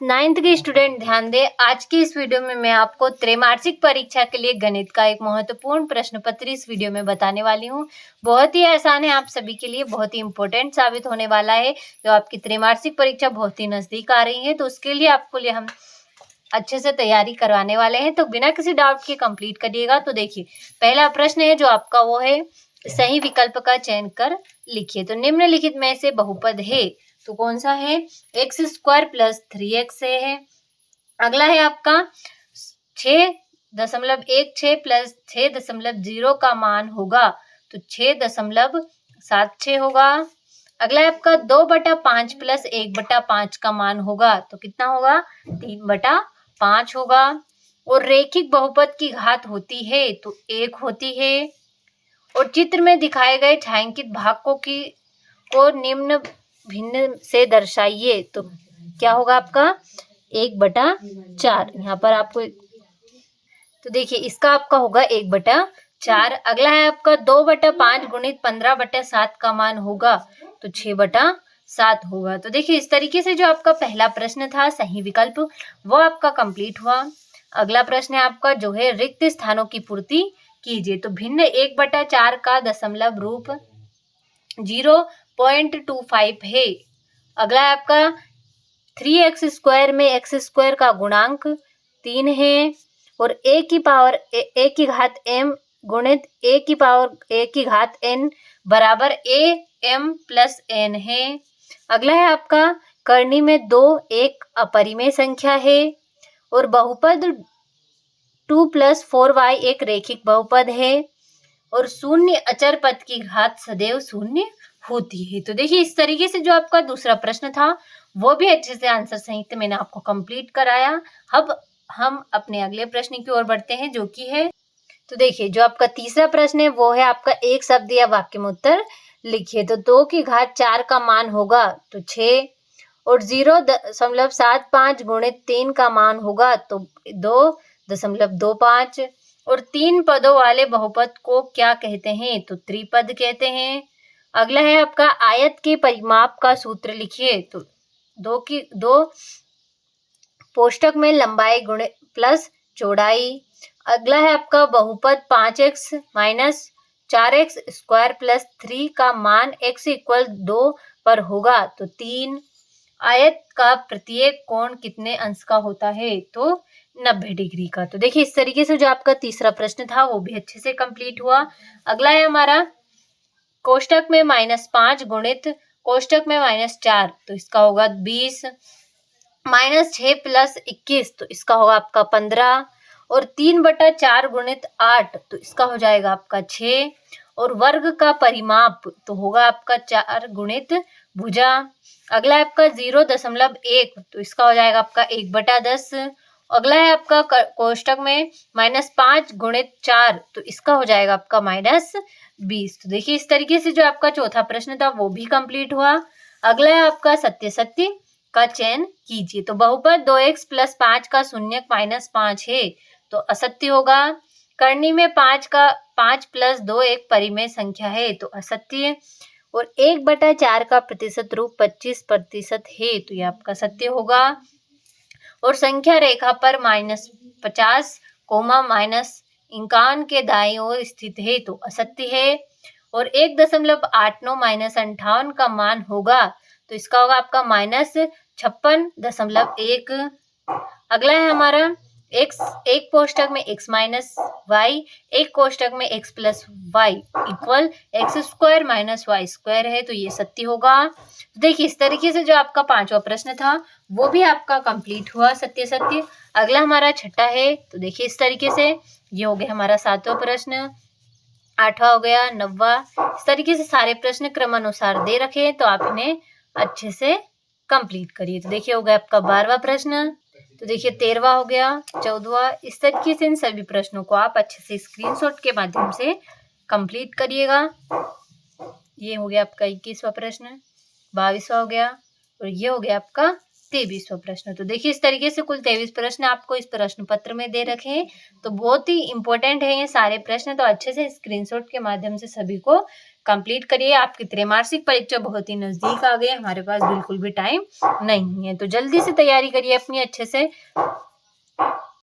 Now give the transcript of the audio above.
Ninth के student ध्यान दें, आज की इस वीडियो में मैं आपको त्रैमासिक परीक्षा के लिए गणित का एक महत्वपूर्ण प्रश्न पत्र इस वीडियो में बताने वाली हूँ। बहुत ही आसान है, आप सभी के लिए बहुत ही इम्पोर्टेंट साबित होने वाला है। तो आपकी त्रैमासिक परीक्षा बहुत ही नजदीक आ रही है, तो उसके लिए आपको लिए हम अच्छे से तैयारी करवाने वाले हैं। तो बिना किसी डाउट के कंप्लीट करिएगा। तो देखिए, पहला प्रश्न है जो आपका वो है, सही विकल्प का चयन कर लिखिए। तो निम्नलिखित में से बहुपद है तो कौन सा है? x² प्लस 3x है। अगला है आपका 6.16 प्लस 6.0 का मान होगा तो 6.76 होगा। अगला है आपका 2/5 प्लस 1/5 का मान होगा तो कितना होगा? 3/5 होगा। और रैखिक बहुपद की घात होती है तो 1 होती है। और चित्र में दिखाए गए छायांकित भाग को निम्न भिन्न से दर्शाइए तो क्या होगा आपका? 1/4। यहाँ पर आपको तो देखिए इसका आपका होगा 1/4। अगला है आपका 2/5 गुणित 15/7 का मान होगा तो 6/7 होगा। तो देखिए इस तरीके से जो आपका पहला प्रश्न था सही विकल्प वो आपका कंप्लीट हुआ। अगला प्रश्न है आपका जो है रिक्त स्थानों की पूर्ति कीजिए। तो भिन्न 1/4 का दशमलव रूप 0.25 है। अगला है आपका 3x² में x² का गुणांक 3 है और a की घात m गुणित a की घात n बराबर am प्लस n है। अगला है आपका करनी में 2 एक अपरिमेय संख्या है और बहुपद 2 + 4y एक रैखिक बहुपद है और शून्य अचर पद की घात सदैव शून्य होती है। तो देखिए इस तरीके से जो आपका दूसरा प्रश्न था वो भी अच्छे से आंसर सहित मैंने आपको कंप्लीट कराया। अब हम अपने अगले प्रश्न की ओर बढ़ते हैं जो कि है, तो देखिए जो आपका तीसरा प्रश्न है वो है आपका एक शब्द या वाक्य में उत्तर लिखिए। तो 2 की घात 4 का मान होगा तो 6 और 0.75 गुणित 3 का मान होगा तो 2.25 और 3 पदों वाले बहुपद को क्या कहते हैं? तो त्रिपद कहते हैं। अगला है आपका आयत के परिमाप का सूत्र लिखिए। तो 2 कोष्ठक में लंबाई गुणित प्लस चौड़ाई। अगला है आपका बहुपद 5x - 4x² प्लस 3 का मान x = 2 पर होगा तो 3। आयत का प्रत्येक कोण कितने अंश का होता है? तो 90 डिग्री का। तो देखिए इस तरीके से जो आपका तीसरा प्रश्न था वो भी अच्छे से कंप्लीट हुआ। अगला है हमारा कोष्ठक में -5 गुणित कोष्ठक में -4 तो इसका होगा 20 -6 प्लस 21 तो इसका होगा आपका 15 और 3/4 गुणित 8 तो इसका हो जाएगा आपका 6 और वर्ग का परिमाप तो होगा आपका 4 गुणित भुजा। अगला है आपका 0.1 तो इसका हो जाएगा आपका 1/10। अगला है आपका कोष्ठक में -5 गुणित 4 तो इसका हो जाएगा आपका -20। तो देखिए इस तरीके से जो आपका चौथा प्रश्न था वो भी कंप्लीट हुआ। अगला है आपका सत्य का चयन कीजिए। तो बहुपद 2x + 5 का शून्यक -5 है तो असत्य होगा। करनी में 5 + 2 एक परिमेय संख्या है तो असत्य। और 1/4 का प्रतिशत रूप 25% है तो यह आपका सत्य होगा। और संख्या रेखा पर -50, -51 के दाईं ओर स्थित है तो असत्य है। और 1.89 - 58 का मान होगा तो इसका होगा आपका -56.1। अगला है हमारा x एक कोष्ठक में x - y एक कोष्ठक में x + y = x² - y² है तो ये सत्य होगा। देखिए इस तरीके से जो आपका पांचवा प्रश्न था वो भी आपका कंप्लीट हुआ सत्य। अगला हमारा छठा है। तो देखिए इस तरीके से ये हो गया हमारा सातवां प्रश्न, आठवां हो गया, 9वां। इस तरीके से सारे प्रश्न क्रमानुसार दे रखे तो आप इन्हें अच्छे से कंप्लीट करिए। तो देखिए हो गया आपका 12वां प्रश्न, तो देखिए 13वां हो गया, 14वां। इस तरीके से इन सभी प्रश्नों को आप अच्छे से स्क्रीनशॉट के माध्यम से कंप्लीट करिएगा। ये हो गया आपका 21वां प्रश्न, 22वां हो गया और ये हो गया आपका 23वां प्रश्न। तो देखिए इस तरीके से कुल 23 प्रश्न आपको इस प्रश्न पत्र में दे रखे हैं। तो बहुत ही इंपॉर्टेंट है ये सारे प्रश्न, तो अच्छे से स्क्रीनशॉट के माध्यम से सभी को कंप्लीट करिए। आपकी त्रैमासिक परीक्षा बहुत ही नजदीक आ गई है, हमारे पास बिल्कुल भी टाइम नहीं है, तो जल्दी से तैयारी करिए अपनी अच्छे से।